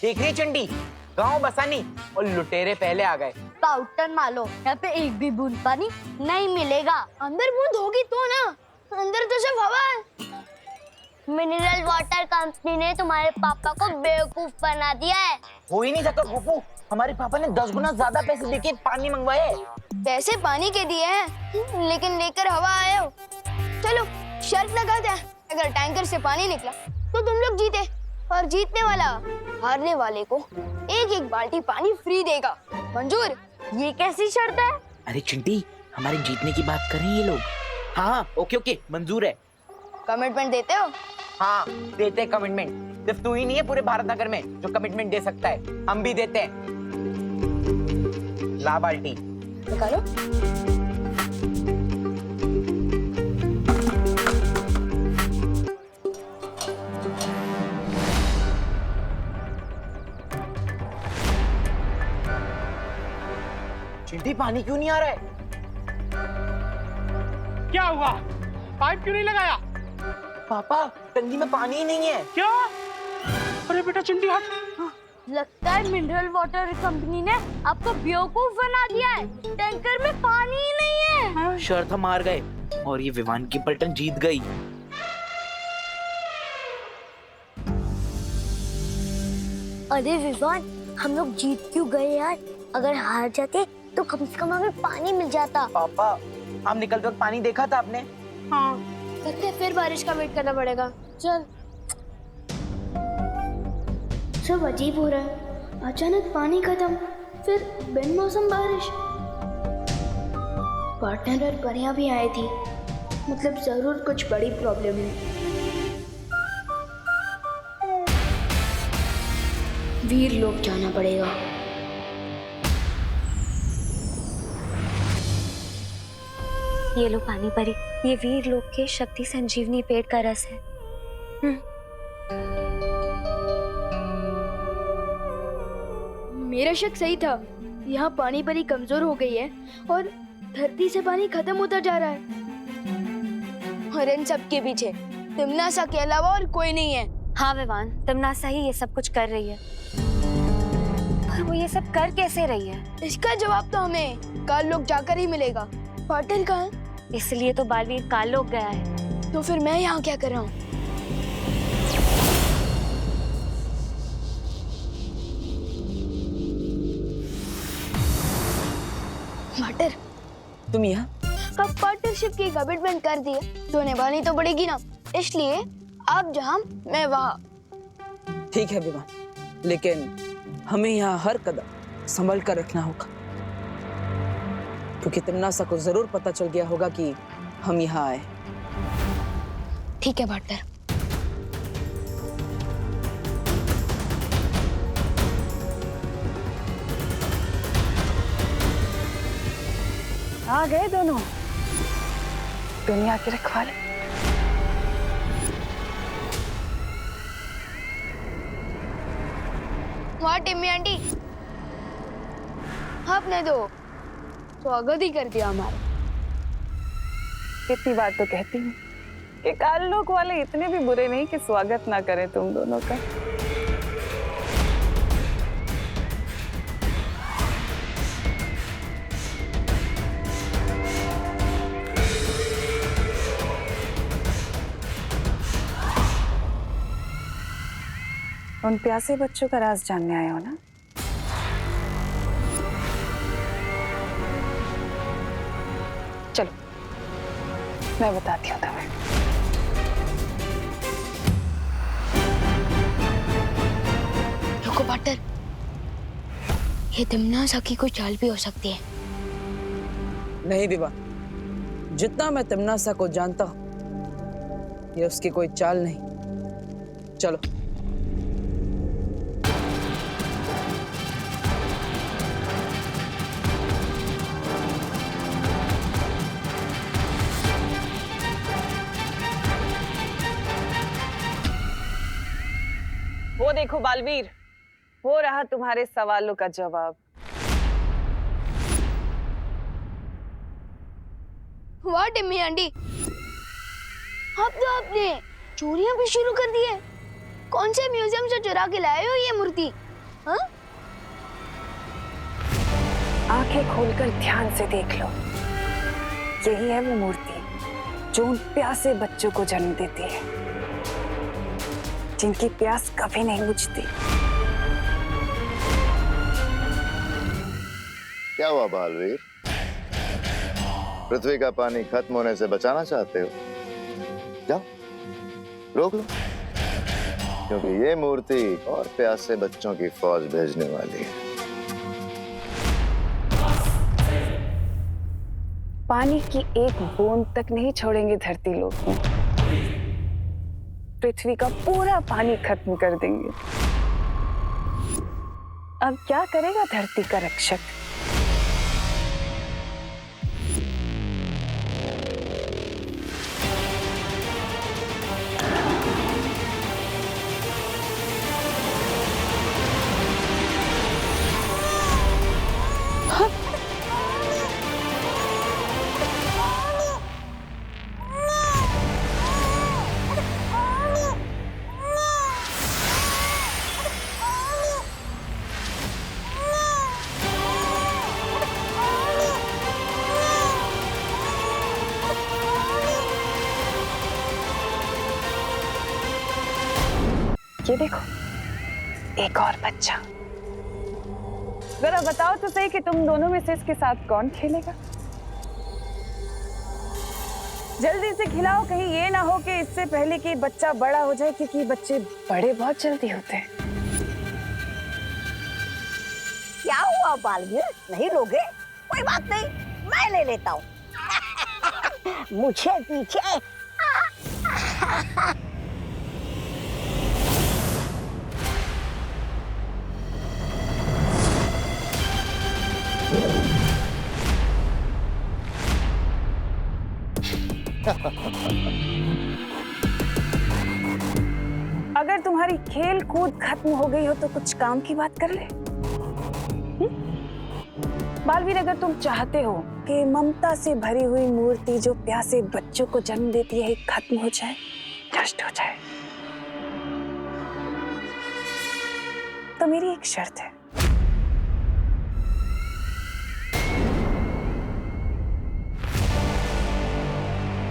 देख रही चंडी, गांव बसा नहीं और लुटेरे पहले आ गए। पाउडर मारो, यहाँ पे एक भी बूंद पानी नहीं मिलेगा। अंदर बूंद होगी तो ना, अंदर तो सिर्फ हवा है। मिनरल वाटर कंपनी ने तुम्हारे पापा को बेवकूफ बना दिया है। हो ही नहीं सकता फूफू, हमारे पापा ने 10 गुना ज्यादा पैसे देके पानी मंगवाए। पैसे पानी के दिए हैं, लेकिन लेकर हवा आए हो। चलो शर्त लगाते हैं, अगर टैंकर से पानी निकला तो तुम लोग जीते, और जीतने वाला हारने वाले को एक एक बाल्टी पानी फ्री देगा। मंजूर? ये कैसी शर्त है? अरे चिंटी, हमारे जीतने की बात कर रहे हैं ये लोग। हाँ ओके ओके, मंजूर है। कमिटमेंट देते हो? हाँ देते हैं कमिटमेंट। सिर्फ तू ही नहीं है पूरे भारत नगर में जो कमिटमेंट दे सकता है, हम भी देते हैं। ला बाल्टी निकालो। चिंटी पानी क्यों नहीं आ रहा है? क्या हुआ? पाइप क्यों नहीं लगाया? पापा टंकी में पानी ही नहीं है। क्या? अरे बेटा चिंटी हट। लगता है मिनरल वाटर कंपनी ने आपको बेवकूफ बना दिया है। टैंकर में पानी ही नहीं है। शर्त हम हार गए और ये विवान की पलटन जीत गई। अरे विवान, हम लोग जीत क्यों गए यार? अगर हार जाते तो कम से कम हमें पानी मिल जाता। पापा हम निकलते वक्त पानी देखा था आपने? हाँ। लगता है फिर बारिश का वेट करना पड़ेगा। चल। सब अजीब हो रहा है, अचानक पानी खत्म, फिर बिन मौसम बारिश। पार्टनर और परिया भी आई थी, मतलब जरूर कुछ बड़ी प्रॉब्लम है। वीर लोग जाना पड़ेगा। ये लो पानी परी, ये वीर लोक के शक्ति संजीवनी पेड़ का रस है। मेरा शक सही था, यहाँ पानी परी कमजोर हो गई है और धरती से पानी खत्म होता जा रहा है। और इन सब के पीछे तिमनासा के अलावा और कोई नहीं है। हाँ विवान, तिमनासा ही ये सब कुछ कर रही है। पर वो ये सब कर कैसे रही है? इसका जवाब तो हमें काल लोग जाकर ही मिलेगा। पार्टनर कहाँ है? इसलिए तो बालवीर कालोक गया है। तो फिर मैं यहाँ क्या कर रहा हूँ? पार्टनर, तुम यहाँ? अब पार्टनरशिप की कमिटमेंट कर दी है तो निभानी तो पड़ेगी ना, इसलिए आप जहाँ मैं वहाँ। ठीक है विवान, लेकिन हमें यहाँ हर कदम संभल कर रखना होगा, क्योंकि तिमनासा को जरूर पता चल गया होगा कि हम यहाँ आए। ठीक है पार्टनर। आ गए दोनों दुनिया के रखवाले। वहाँ टिम्मी आंटी, आपने तो स्वागत ही कर दिया हमारा। कितनी बार तो कहती हूँ कि काल लोक वाले इतने भी बुरे नहीं कि स्वागत ना करें तुम दोनों का। उन प्यासे बच्चों का राज जानने आए हो ना? चलो मैं बताती हूँ तुम्हें। रुको पार्टनर, ये तिमनासा की कोई चाल भी हो सकती है। नहीं विवा, जितना मैं तिमनासा को जानता हूँ ये उसकी कोई चाल नहीं। चलो। वो देखो बालवीर, वो रहा तुम्हारे सवालों का जवाब। वाह टिम्मी आंटी, अब तो आपने चोरियां भी शुरू कर दी है। कौन से म्यूजियम से चुरा के लाए हो ये मूर्ति? आंखें खोलकर ध्यान से देख लो, यही है वो मूर्ति जो उन प्यासे बच्चों को जन्म देती है, जिनकी प्यास कभी नहीं बुझती। क्या हुआ बालवीर? पृथ्वी का पानी खत्म होने से बचाना चाहते हो? जाओ रोक लो, क्योंकि ये मूर्ति और प्यासे बच्चों की फौज भेजने वाली है। पानी की एक बूंद तक नहीं छोड़ेंगे धरती लोग, पृथ्वी का पूरा पानी खत्म कर देंगे। अब क्या करेगा धरती का रक्षक? ये देखो, एक और बच्चा। जरा बताओ तो सही कि तुम दोनों में से इसके साथ कौन खेलेगा? जल्दी से खिलाओ, कहीं ये ना हो कि इससे पहले कि बच्चा बड़ा हो जाए, क्योंकि बच्चे बड़े बहुत जल्दी होते हैं। क्या हुआ बालवीर, नहीं लोगे? कोई बात नहीं, मैं ले लेता हूँ। मुझे पीछे। अगर तुम्हारी खेल कूद खत्म हो गई हो तो कुछ काम की बात कर ले। बालवीर, अगर तुम चाहते हो कि ममता से भरी हुई मूर्ति जो प्यासे बच्चों को जन्म देती है खत्म हो जाए, नष्ट हो जाए, तो मेरी एक शर्त है।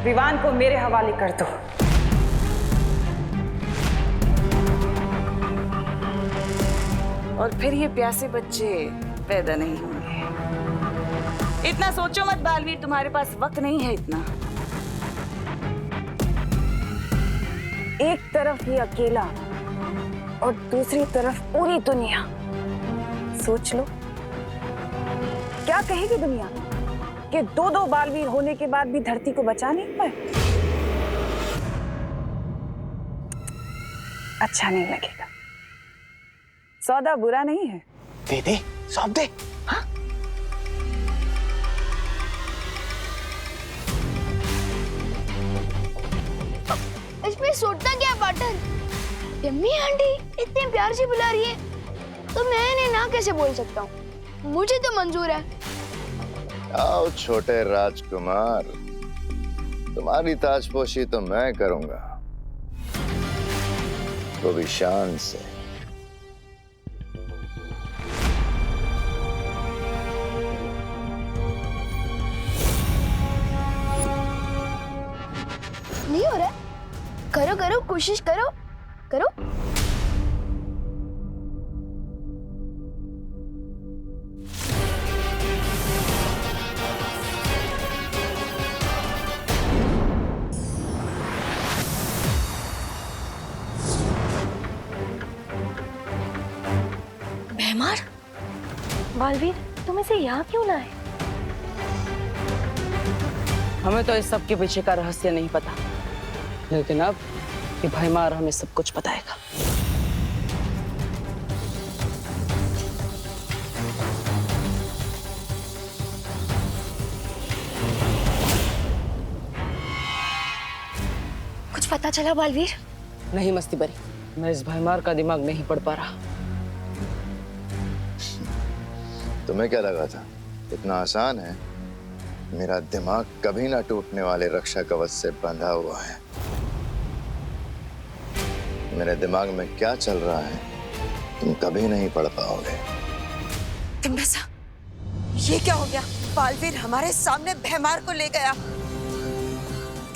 विवान को मेरे हवाले कर दो। और फिर ये प्यासे बच्चे पैदा नहीं होंगे। इतना सोचो मत बालवीर, तुम्हारे पास वक्त नहीं है इतना। एक तरफ ये अकेला और दूसरी तरफ पूरी दुनिया। सोच लो, क्या कहेगी दुनिया कि दो बालवीर होने के बाद भी धरती को बचा नहीं पाए? अच्छा नहीं लगेगा। सौदा बुरा नहीं है। दे दे, सौंप दे। हाँ? इसमें सोचता क्या पार्टनर? यम्मी आंटी इतने प्यार से बुला रही है तो मैं इन्हें ना कैसे बोल सकता हूँ? मुझे तो मंजूर है। आओ छोटे राजकुमार, तुम्हारी ताजपोशी तो मैं करूंगा, वो भी शान से। नहीं हो रहा? करो करो, कोशिश करो करो। भैमार, बालवीर, तुम इसे यहाँ क्यों लाए? हमें तो इस सब के पीछे का रहस्य नहीं पता, लेकिन अब ये भैमार हमें सब कुछ बताएगा। कुछ पता चला बालवीर? नहीं मस्ती बरी, मैं इस भैमार का दिमाग नहीं पढ़ पा रहा। तुम्हें क्या लगा था इतना आसान है? मेरा दिमाग कभी ना टूटने वाले रक्षा कवच से बंधा हुआ है। मेरे दिमाग में क्या चल रहा है तुम कभी नहीं पढ़ पाओगे। तिम्बसा, ये क्या हो गया? बालवीर हमारे सामने भैमार को ले गया।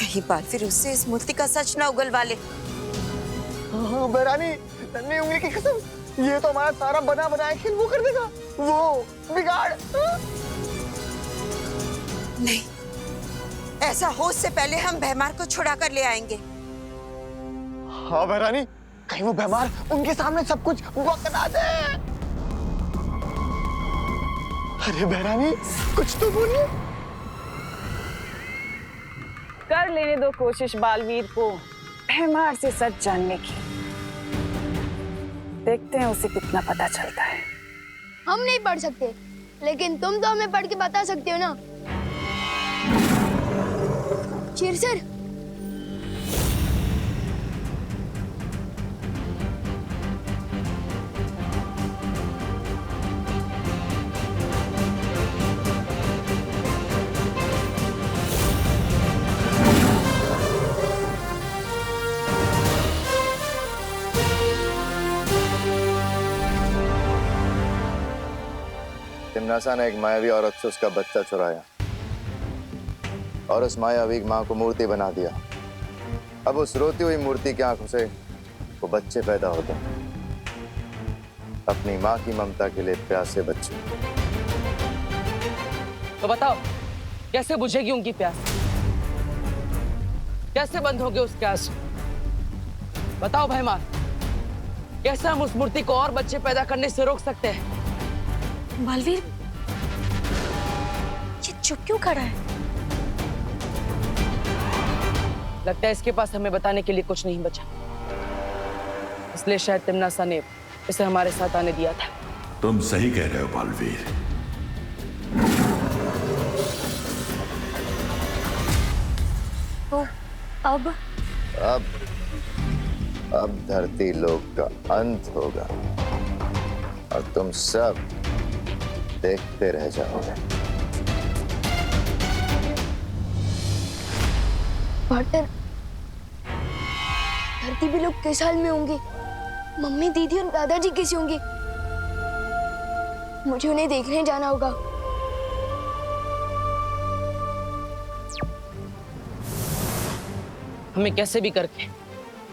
कहीं बालवीर उससे इस मूर्ति का सच ना उगलवा ले। बहरानी, नन्ही उंगली की कसम, ये तो हमारा सारा बना बनाया खेल वो कर देगा, वो बिगाड़। नहीं, ऐसा हो उससे पहले हम भैमार को छुड़ा कर ले आएंगे। हाँ बहरानी, कहीं वो भैमार उनके सामने सब कुछ बकना दे। अरे बहरानी, कुछ तो बोलिए। कर लेने दो कोशिश बालवीर को भैमार से सच जानने की। देखते हैं उसे कितना पता चलता है। हम नहीं पढ़ सकते, लेकिन तुम तो हमें पढ़ के बता सकते हो ना। शेर सर, तिम्नासा ने एक मायावी औरत से उसका बच्चा चुराया और उस मायावी माँ को मूर्ति बना दिया। अब उस रोती हुई मूर्ति की आंखों से वो बच्चे पैदा होते हैं, अपनी माँ की ममता के लिए प्यासे बच्चे। तो बताओ, कैसे बुझेगी उनकी प्यास? कैसे बंद होंगे उसके आंसू? बताओ भैमार, कैसे हम उस मूर्ति को और बच्चे पैदा करने से रोक सकते हैं? बालवीर, ये चुप क्यों खड़ा है? लगता है इसके पास हमें बताने के लिए कुछ नहीं बचा, इसलिए शायद तिम्नासा ने इसे हमारे साथ आने दिया था। तुम सही कह रहे हो बालवीर। तो अब धरती लोक का अंत होगा और तुम सब देखते रह जाओगे। पार्टनर, धरती भी लोग किस हाल में होंगे? मम्मी, दीदी और दादाजी कैसे होंगे? मुझे उन्हें देखने जाना होगा। हमें कैसे भी करके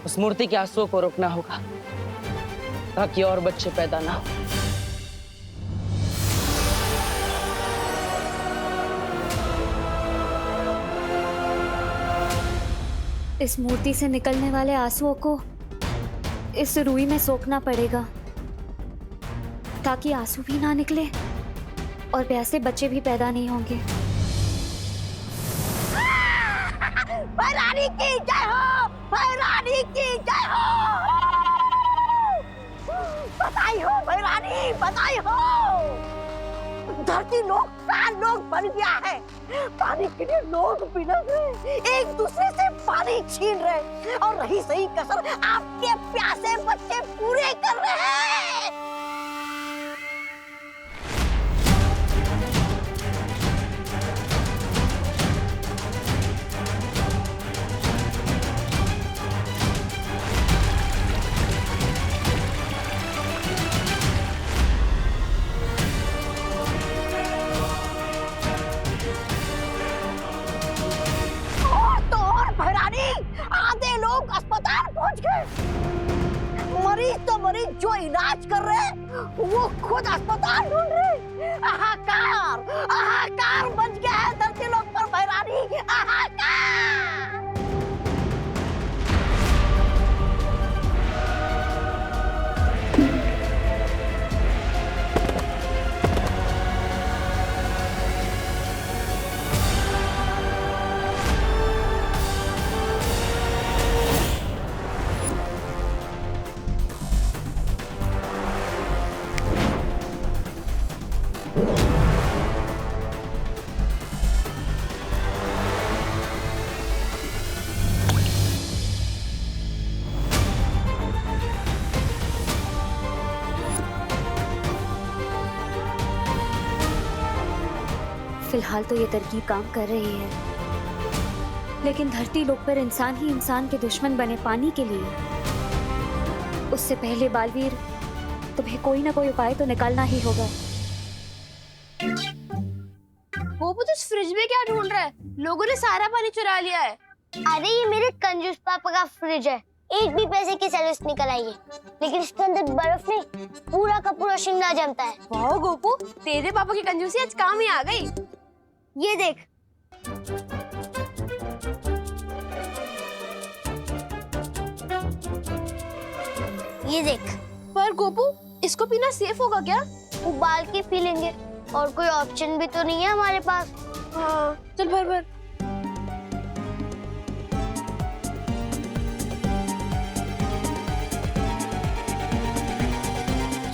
उस मूर्ति के आंसुओं को रोकना होगा ताकि और बच्चे पैदा ना हो। इस मूर्ति से निकलने वाले आंसुओं को इस रुई में सोखना पड़ेगा ताकि आंसू भी ना निकले और प्यासे बच्चे भी पैदा नहीं होंगे। भैरानी की जय हो, भैरानी की जय हो। बधाई हो भैरानी, बधाई हो। धरती लोग काल लोग बन गया है। पानी के लिए लोग बिलख रहे, एक दूसरे से पानी छीन रहे और रही सही कसर आपके प्यासे बच्चे पूरे कर रहे हैं। आधे लोग अस्पताल पहुंच गए। मरीज तो मरीज जो इलाज कर रहे हैं वो खुद अस्पताल ढूंढ रहे। हाहाकार, हाहाकार बच गया है धरती लोग पर भैरानी, हाहाकार। फिलहाल तो ये तरकीब काम कर रही है, लेकिन धरती लोक पर इंसान ही इंसान के दुश्मन बने पानी के लिए। उससे पहले बालवीर, तुम्हें कोई ना कोई उपाय तो निकालना ही होगा। फ्रिज में क्या ढूंढ रहा है? लोगों ने सारा पानी चुरा लिया है। अरे ये मेरे कंजूस पापा का फ्रिज है, एक भी पैसे की सर्विस निकल आई है, लेकिन इसके अंदर बर्फ नहीं, पूरा का पूरा शिमला जमता है। वाह गोपू, तेरे पापा की कंजूसी आज काम ही आ गई। ये देख, ये देख। पर गोपू, इसको पीना सेफ होगा क्या? उबाल के पी लेंगे, और कोई ऑप्शन भी तो नहीं है हमारे पास। हाँ, चल भर भर।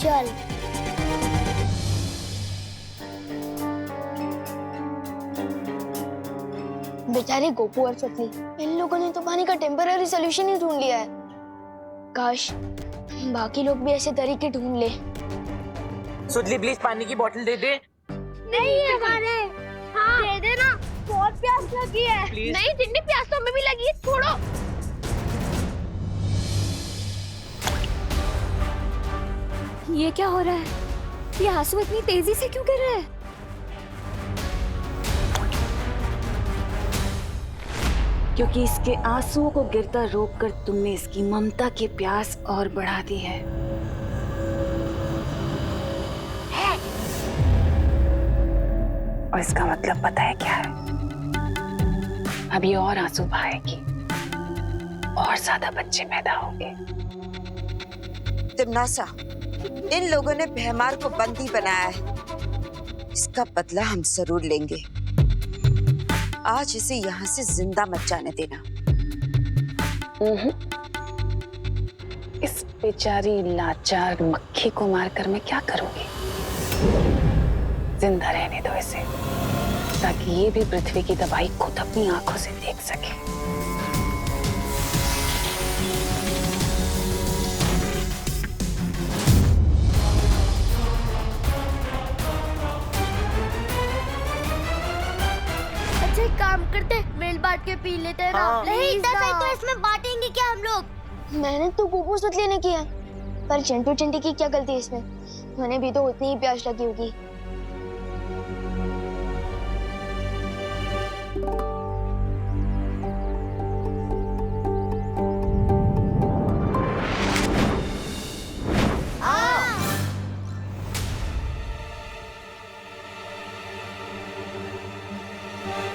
चल। बेचारे गोपू और सतली, इन लोगों ने तो पानी का टेम्पररी सोल्यूशन ही ढूंढ लिया है। काश बाकी लोग भी ऐसे तरीके ढूंढ ले। सुतली प्लीज पानी की बोतल दे दे। नहीं है हमारे। हाँ दे देना, बहुत प्यास लगी है। Please. नहीं जितनी प्यास तो हमें भी लगी है, छोड़ो। ये क्या हो रहा है? ये आंसू इतनी तेजी से क्यों गिर रहे हैं? क्योंकि इसके आंसुओं को गिरता रोककर तुमने इसकी ममता की प्यास और बढ़ा दी है। और इसका मतलब पता है क्या है? अभी और आंसू बहाएगी और ज्यादा बच्चे पैदा होंगे। तिमनासा, इन लोगों ने भैमार को बंदी बनाया है, इसका बदला हम जरूर लेंगे। आज इसे यहाँ से जिंदा मत जाने देना। इस बेचारी लाचार मक्खी को मारकर मैं क्या करूंगी? जिंदा रहने दो इसे, ताकि ये भी पृथ्वी की तबाही खुद अपनी आंखों से देख सके। अच्छा एक काम करते, मिल बांट के पी लेते हैं ना। नहीं इतना सही तो इसमें बांटेंगे क्या हम लोग? मेहनत तो गोपू सतली ने की है, पर चिंटू चिंटी की क्या गलती है इसमें? उन्हें भी तो उतनी ही प्यास लगी होगी।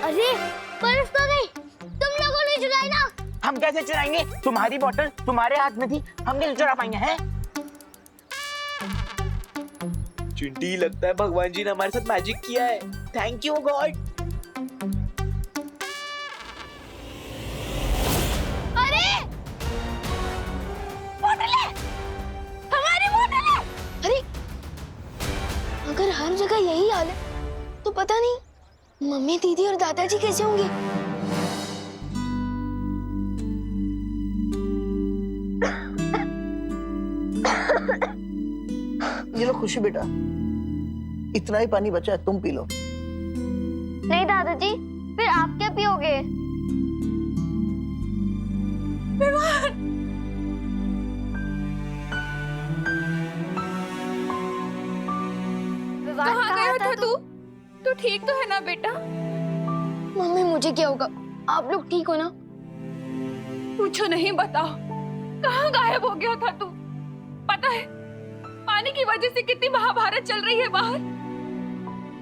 अरे बर्फ तो गई, तुम लोगों ने चुराई ना। हम कैसे चुराएंगे? तुम्हारी बोतल तुम्हारे हाथ में थी, हम कैसे चुरा पाएंगे? हैं? चिंटी, लगता है भगवान जी ने हमारे साथ मैजिक किया है। Thank you God. अरे बोतलें, हमारी बोतलें। अरे अगर हर जगह यही हाल है तो पता नहीं मम्मी, दीदी और दादाजी कैसे होंगे? ये लो खुशी बेटा, इतना ही पानी बचा है, तुम पी लो। नहीं दादाजी, फिर आप क्या पियोगे? कहाँ गया था तू? तू ठीक तो है ना बेटा? मम्मी मुझे क्या होगा? आप लोग ठीक हो ना? पूछो नहीं, बताओ कहाँ गायब हो गया था तू? पता है पानी की वजह से कितनी महाभारत चल रही है बाहर।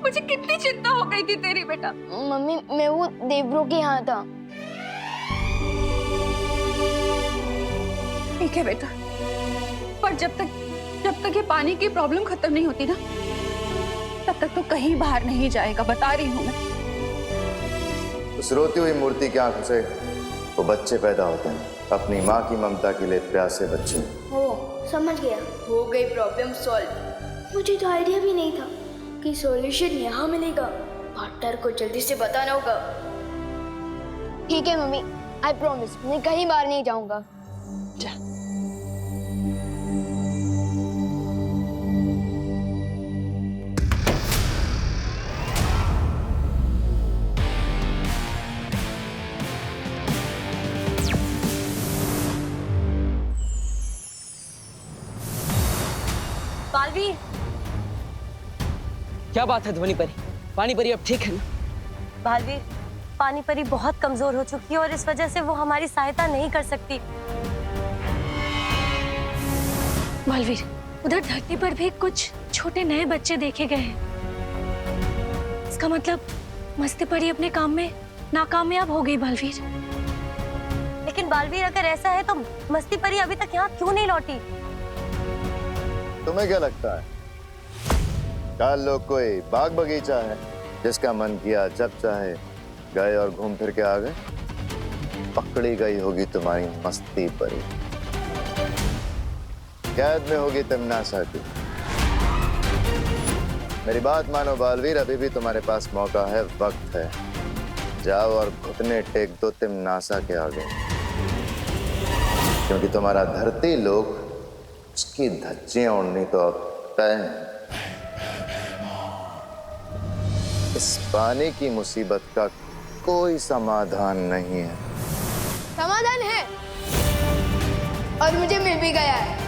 मुझे कितनी चिंता हो गई थी तेरी बेटा। मम्मी मैं वो देवब्रो के यहाँ था। ठीक है बेटा, पर जब तक ये पानी की प्रॉब्लम खत्म नहीं होती ना, तब तक तो कहीं बाहर नहीं जाएगा, बता रही हूँ मैं। उस रोती हुई मूर्ति की आंखों से वो बच्चे पैदा होते हैं, अपनी माँ की ममता के लिए प्यासे बच्चे। हो समझ गया, हो गई प्रॉब्लम सॉल्व। मुझे तो आइडिया भी नहीं था कि सॉल्यूशन यहाँ मिलेगा। पार्टनर को जल्दी से बताना होगा। ठीक है मम्मी, आई प्रॉमिस मैं कहीं बाहर नहीं जाऊंगा। क्या बात है ध्वनि परी? पानी परी अब ठीक है ना? बालवीर, पानी परी बहुत कमजोर हो चुकी है और इस वजह से वो हमारी सहायता नहीं कर सकती। बालवीर, उधर धरती पर भी कुछ छोटे नए बच्चे देखे गए हैं। इसका मतलब मस्ती परी अपने काम में नाकामयाब हो गई बालवीर। लेकिन बालवीर, अगर ऐसा है तो मस्ती परी अभी तक यहाँ क्यों नहीं लौटी? तुम्हें क्या लगता है काल लोग कोई बाग बगीचा है जिसका मन किया जब चाहे गए और घूम फिर के आ गए? पकड़ी गई होगी तुम्हारी मस्ती परी, कैद में होगी तिमनासा की। मेरी बात मानो बालवीर, अभी भी तुम्हारे पास मौका है, वक्त है। जाओ और घुटने टेक दो तिमनासा के आगे, क्योंकि तुम्हारा धरती लोग उसकी धज्जियां उड़नी तो अब तय है। इस पानी की मुसीबत का कोई समाधान नहीं है। समाधान है और मुझे मिल भी गया है।